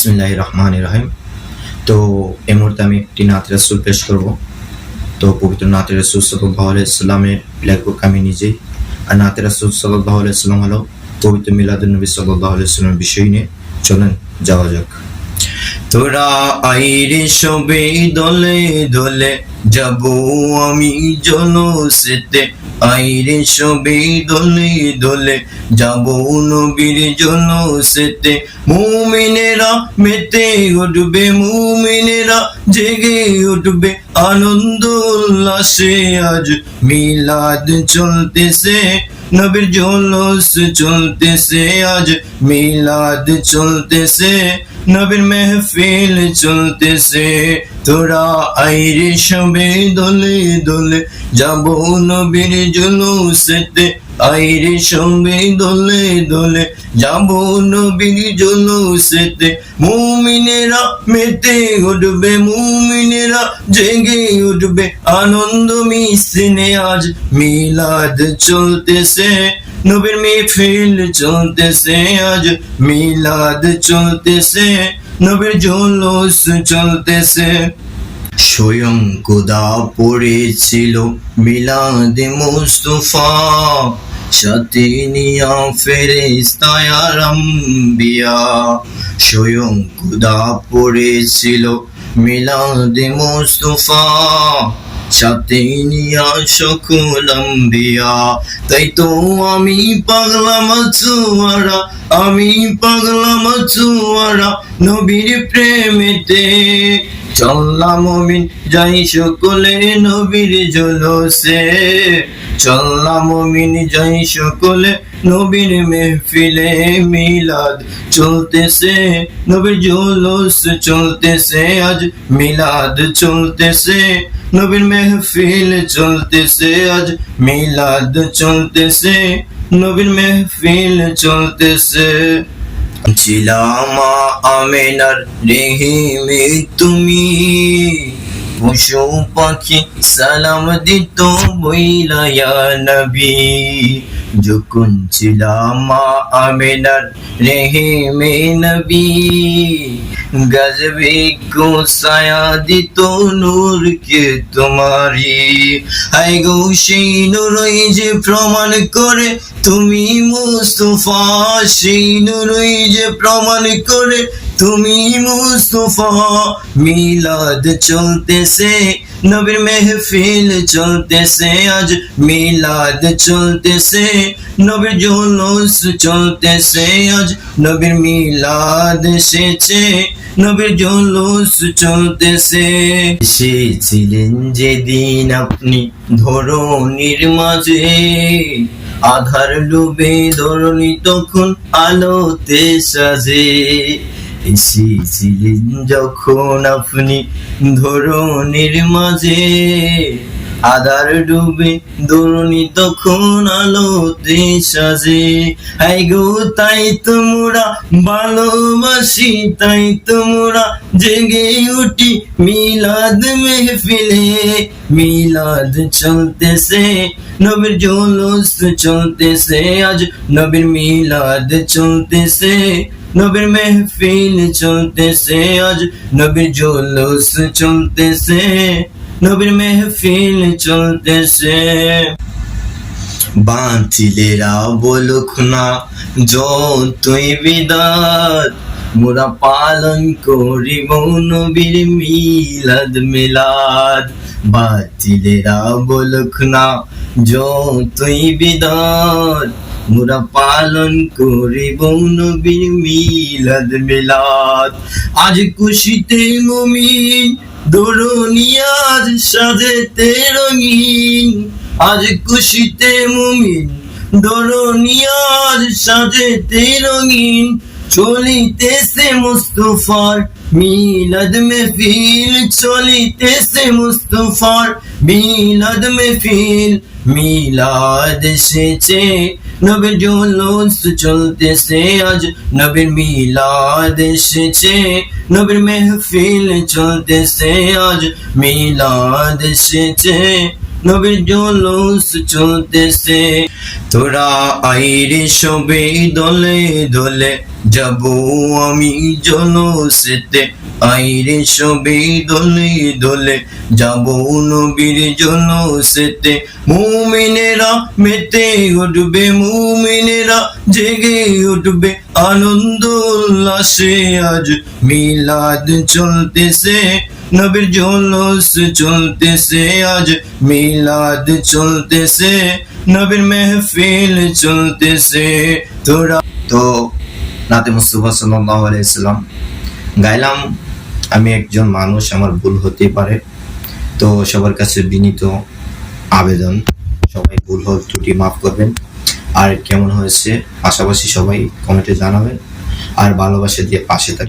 বিসমিল্লাহির রহমানির রহিম। তো এই মুহূর্তে আমি একটি নাত রাসূল পেশ করব। তো পবিত্র নাত রাসূল সাল্লাল্লাহু আলাইহি সাল্লামের লেখক আমি নিজেই। আর নাত রাসূল সাল্লাল্লাহু আলাইহি সাল্লাম হলো পবিত্র মিলাদুন নবী সাল্লাল্লাহু আলাইহি সাল্লামের বিষয় নিয়ে চলেন যাওয়া যাক। তোরা আইরে সবে দলে দলে যাব আমি জলসেতে, আইরে সবে দলে দলে যাব নবীর জলসেতে। মুমিনেরা মেতে উঠবে, মুমিনেরা জেগে উঠবে, আনন্দ উল্লাসে আজ মিলাদ চলতেছে, নবীর জলস চলতেছে, আজ মিলাদ চলতেছে, নবীর মেহফিল চলতেছে। তোরা আইরে সবে দলে দলে যাব নবীর জলুসেতে, আইরে সবে দলে দলে যাব নবীর জলুসেতে। মুমিনেরা মেতে উঠবে, মুমিনেরা জেগে উঠবে, আনন্দ মিছিলে আজ মিলাদ চলতেছে, নবীর মেহফিল চলতেছে, আজ মিলাদ চলতেছে, নবীর জুলুস চলতেছে। স্বয়ং খোদা পড়েছিল মিলাদে মুস্তাফা, সাথে নিয়া ফেরেশতা আর আম্বিয়া। স্বয়ং খোদা পড়েছিল মিলাদে মুস্তাফা, সাথে নিয়া সকল আম্বিয়া। তাই তো আমি পাগলা মাছুয়ারা, আমি পাগলা মাছুয়ারা নবীর প্রেমেতে। চললাম মুমিন যাই সকলে নবীর জলসে, চললাম মুমিন যাই সকলে নবীর মেহফিলে। মিলাদ চলতেছে, নবীর জলস চলতেছে, আজ মিলাদ চলতেছে, নবীর মেহফিল চলতেছে, আজ মিলাদ চলতেছে, নবীর মেহফিল চলতেছে। ছিলামা আমেনার রেহিমে তুমি, পশু পাখি সালাম দিত বইলা ইয়া নবী। যখন ছিলামা আমেনার রেহিমে নবী, গজবে को साया দিত নূর কে তোমারি। হাই গো সেই নূরই যে প্রমাণ করে তুমি মুস্তাফা, সেই নূরই যে প্রমাণ করে তুমি মুস্তাফা। মিলাদ চলতেছে, নবীর মেহফিল চলতেছে, আজ মিলাদ চলতেছে, নবীর জুলুস চলতেছে, আজ নবীর মিলাদ এসেছে, নবীর জুলুস চলতেছে। এসেছিলেন যেদিন আপনি ধরণীর মাঝে, আধার ডুবে ধরণী তখন আলোতে সাজে। এসেছিলেন যখন আপনি ধরণীর মাঝে, আধার ডুবে ধরণী তখন আলোতে সাজে। হাই গো তাই তোমরা ভালোবাসি, তাই তোমরা জেগে উঠি মিলাদ মেহফিলে। মিলাদ চলতেছে, নবীর জুলুস চলতেছে, আজ নবীর মিলাদ চলতেছে, নবীর মেহফিল চলতেছে, আজ নবীর জুলুস চলতেছে, নবীর মেহফিল চলতেছে। বাতিলেরা বলুক না যতই বিদাত, মোরা পালন করিব নবীর মিলাদ মিলাদ। বাতিলেরা বলুক না যতই বিদাত, মোরা পালন করিব নবীর মিলাদ মিলাদ। আজ খুশিতে মুমিন ধরণী আজ সাজেতে রঙিন, আজ খুশিতে মুমিন ধরণী আজ সাজেতে রঙিন। চলিতেছে মুস্তাফার মিলাদ মেহফিল, চলিতেছে মুস্তাফার মিলাদ মেহফিল। মিলাদ এসেছে, নবীর জুলুস চলতেছে, আজ নবীর মিলাদ এসেছে, নবীর মেহফিল চলতেছে, আজ মিলাদ এসেছে, নবীর জুলুস চলতেছে। তোরা আইরে সবে দলে দলে যাব আমি জলসেতে, আইরে সবে দলে দলে যাব নবীর জলসেতে। মুমিনেরা মেতে উঠবে, মুমিনেরা জেগে উঠবে, আনন্দ উল্লাসে আজ মিলাদ চলতেছে। নবীর জুলুস চলতেছে, আজ মিলাদ চলতেছে, নবীর মেহফিল চলতেছে। তোরা তো নাতে মুস্তাফা সাল্লাল্লাহু আলাইহি সাল্লাম গাইলাম। আমি একজন মানুষ, আমার ভুল হতে পারে, তো সবার কাছে বিনীত আবেদন সবাই ভুল হোক ত্রুটি মাফ করবেন। আর কেমন হয়েছে পাশাপাশি সবাই কমেন্টে জানাবেন, আর ভালোবাসা দিয়ে পাশে থাকবেন।